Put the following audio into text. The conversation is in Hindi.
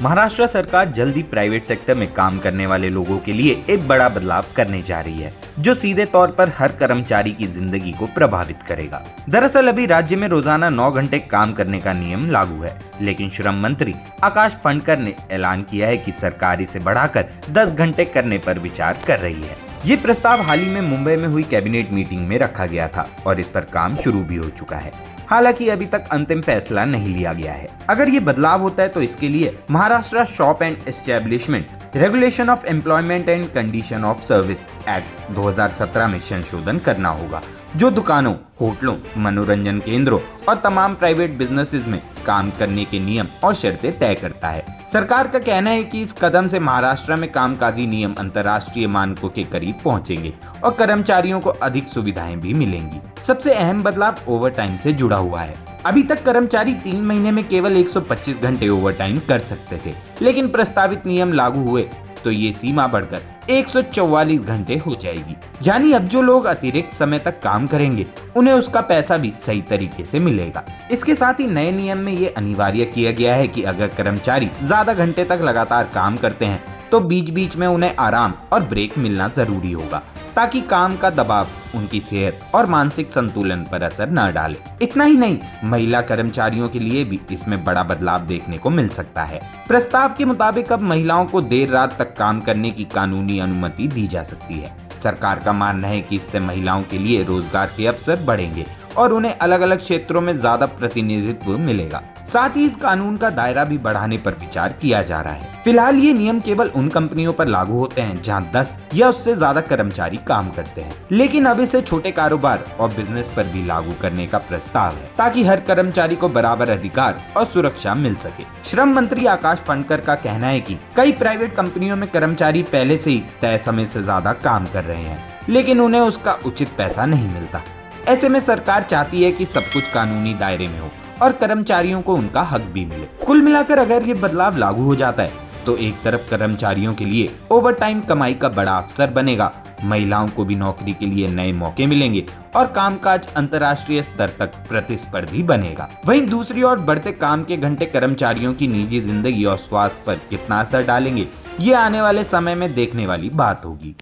महाराष्ट्र सरकार जल्दी प्राइवेट सेक्टर में काम करने वाले लोगों के लिए एक बड़ा बदलाव करने जा रही है, जो सीधे तौर पर हर कर्मचारी की जिंदगी को प्रभावित करेगा। दरअसल अभी राज्य में रोजाना 9 घंटे काम करने का नियम लागू है, लेकिन श्रम मंत्री आकाश फंडकर ने ऐलान किया है कि सरकार इसे बढ़ाकर 10 घंटे करने पर विचार कर रही है। ये प्रस्ताव हाल ही में मुंबई में हुई कैबिनेट मीटिंग में रखा गया था और इस पर काम शुरू भी हो चुका है। हालांकि अभी तक अंतिम फैसला नहीं लिया गया है। अगर ये बदलाव होता है तो इसके लिए Maharashtra shop and establishment regulation of employment and condition of service act 2017 में संशोधन करना होगा, जो दुकानों, होटलों, मनोरंजन केंद्रों और तमाम प्राइवेट बिजनेसेस में काम करने के नियम और शर्तें तय करता है। सरकार का कहना है कि इस कदम से महाराष्ट्र में कामकाजी नियम अंतर्राष्ट्रीय मानकों के करीब पहुंचेंगे और कर्मचारियों को अधिक सुविधाएं भी मिलेंगी। सबसे अहम बदलाव ओवरटाइम से जुड़ा हुआ है। अभी तक कर्मचारी 3 महीने में केवल 125 घंटे ओवरटाइम कर सकते थे, लेकिन प्रस्तावित नियम लागू हुए तो ये सीमा बढ़कर 144 घंटे हो जाएगी। यानी अब जो लोग अतिरिक्त समय तक काम करेंगे उन्हें उसका पैसा भी सही तरीके से मिलेगा। इसके साथ ही नए नियम में ये अनिवार्य किया गया है कि अगर कर्मचारी ज्यादा घंटे तक लगातार काम करते हैं तो बीच बीच में उन्हें आराम और ब्रेक मिलना जरूरी होगा, ताकि काम का दबाव उनकी सेहत और मानसिक संतुलन पर असर न डाले। इतना ही नहीं, महिला कर्मचारियों के लिए भी इसमें बड़ा बदलाव देखने को मिल सकता है। प्रस्ताव के मुताबिक अब महिलाओं को देर रात तक काम करने की कानूनी अनुमति दी जा सकती है। सरकार का मानना है कि इससे महिलाओं के लिए रोजगार के अवसर बढ़ेंगे और उन्हें अलग अलग क्षेत्रों में ज्यादा प्रतिनिधित्व मिलेगा। साथ ही इस कानून का दायरा भी बढ़ाने पर विचार किया जा रहा है। फिलहाल ये नियम केवल उन कंपनियों पर लागू होते हैं जहां 10 या उससे ज्यादा कर्मचारी काम करते हैं, लेकिन अब इसे छोटे कारोबार और बिजनेस पर भी लागू करने का प्रस्ताव है, ताकि हर कर्मचारी को बराबर अधिकार और सुरक्षा मिल सके। श्रम मंत्री आकाश फंडकर का कहना है कि कई प्राइवेट कंपनियों में कर्मचारी पहले से ही तय समय से ज्यादा काम कर रहे हैं, लेकिन उन्हें उसका उचित पैसा नहीं मिलता। ऐसे में सरकार चाहती है कि सब कुछ कानूनी दायरे में हो और कर्मचारियों को उनका हक भी मिले। कुल मिलाकर अगर ये बदलाव लागू हो जाता है तो एक तरफ कर्मचारियों के लिए ओवरटाइम कमाई का बड़ा अवसर बनेगा, महिलाओं को भी नौकरी के लिए नए मौके मिलेंगे और कामकाज अंतर्राष्ट्रीय स्तर तक प्रतिस्पर्धी बनेगा। वहीं दूसरी ओर बढ़ते काम के घंटे कर्मचारियों की निजी जिंदगी और स्वास्थ्य पर कितना असर डालेंगे, ये आने वाले समय में देखने वाली बात होगी।